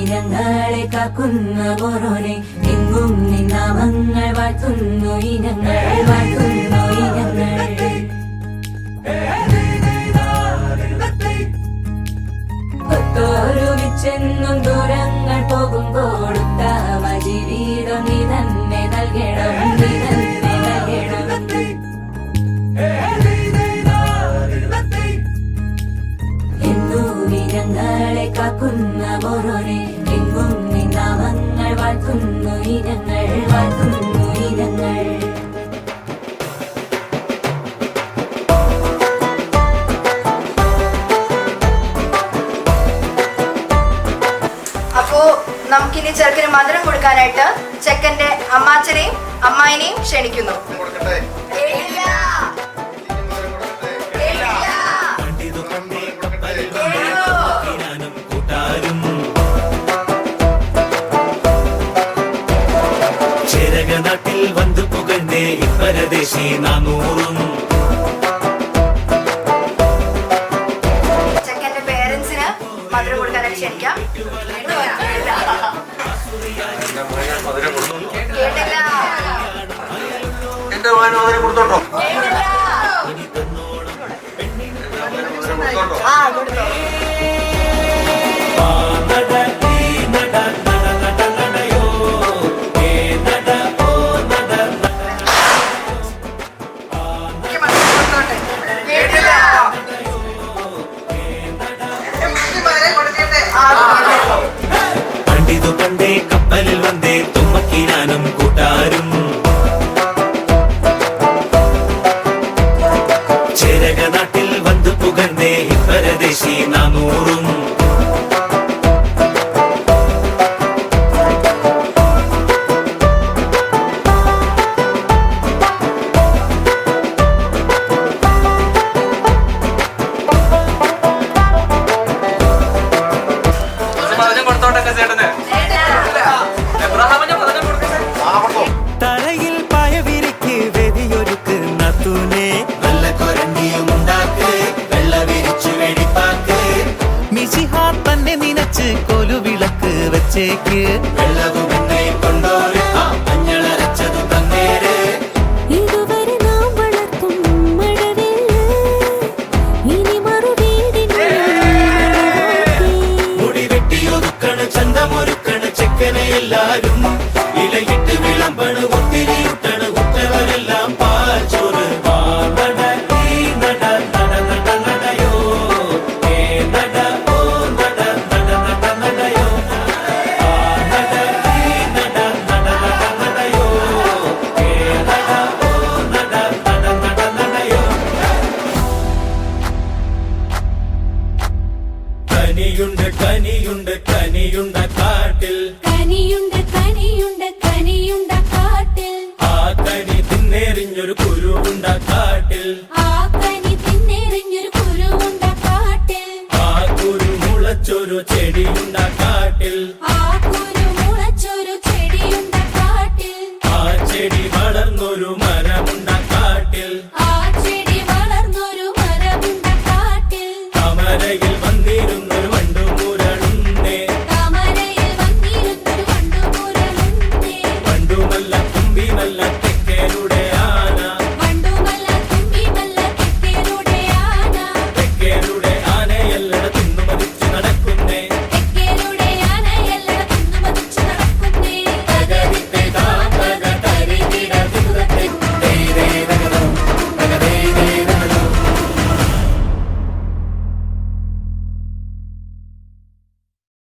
ഇനങ്ങളെ കാക്കുന്ന ഓരോനെ എങ്ങും നിന്നാമങ്ങൾ വാഴ്ത്തുന്നു ഇനങ്ങൾ വാഴ്ത്തുന്നു ഇനങ്ങൾ ഒത്തൊരുമിച്ചെന്നും ദൂരങ്ങൾ പോകുമ്പോൾ ഉത്തമ ജീവിതം നീ തന്നെ നൽകണം നീ തന്നെ നൽകണം ഇനങ്ങളെ കാക്കുന്ന ഓരോനെ എങ്ങും നിന്നാമങ്ങൾ വാഴ്ത്തുന്നു ഇനങ്ങൾ വാഴ്ത്തുന്നു ഇനങ്ങൾ അപ്പോ നമുക്കിനി ചെറുക്കിന് മധുരം കൊടുക്കാനായിട്ട് ചെക്കന്റെ അമ്മാച്ചനെയും അമ്മായിനെയും ക്ഷണിക്കുന്നു. നാട്ടിൽ വന്ന് പുകഴ്ന്നേ ഇപ്പരദേശി നാനൂറും ചെക്കന്റെ പേരൻസിന് മധുരം കൊടുക്കാനായിട്ട് ക്ഷണിക്കാം. കൊടുത്തോ. പണ്ടിതു പണ്ടേ കപ്പലിൽ വന്നേ തുമ്മക്കിനാനും കൂട്ടാരും ചേരക നാട്ടിൽ വന്ന് പുകഴ്ന്നേ ഇപ്പരദേശി നാനൂറും തലയിൽ പയവിരിക്ക് വെതിയൊരുക്ക് നത്തൂനെ നല്ല കൊരണ്ടിയും ഉണ്ടാക്ക് വെള്ള വിരിച്ചു വെടിപ്പാക്ക് മിശിഹാ തന്നെ നിനച്ച് കൊലുവിളക്ക് വെച്ചേക്ക് വെള്ളവും എണ്ണയും കൊണ്ടോര് മഞ്ഞളരച്ചതു തന്നേര് ഇതുവരെ നാം വളർത്തും മഴവില്ല് ഇനി മറുവീടിന് മുടി വെട്ടിയൊതുക്കണ് ചന്തമൊരുക്കണ് ചെക്കനെ എല്ലാരും ഇലയിട്ട് വിളമ്പണ് ഒത്തിരിയുട്ടണ് ഉറ്റവരെല്ലാം പാച്ചോറ് നട ഈ നട നട നട നടയോ ഏ നട ഓ നട നട നട നടയോ ആ നട ഈ നട നട നട നടയോ ഏ നട ഓ നട നട നട നടയോ കനിയുണ്ട് കനിയുണ്ട് കനിയുണ്ട കാട്ടിൽ കനിയുണ്ട് കനിയുണ്ട് കനിയുണ്ട കാട്ടിൽ ആ കനി തിന്നെറിഞ്ഞൊരു കുരുവുണ്ട കാട്ടിൽ ആ കനി തിന്നെറിഞ്ഞൊരു കുരുവുണ്ട കാട്ടിൽ ആ കുരു മുളച്ചൊരു ചെടിയുണ്ട കാട്ടിൽ ആ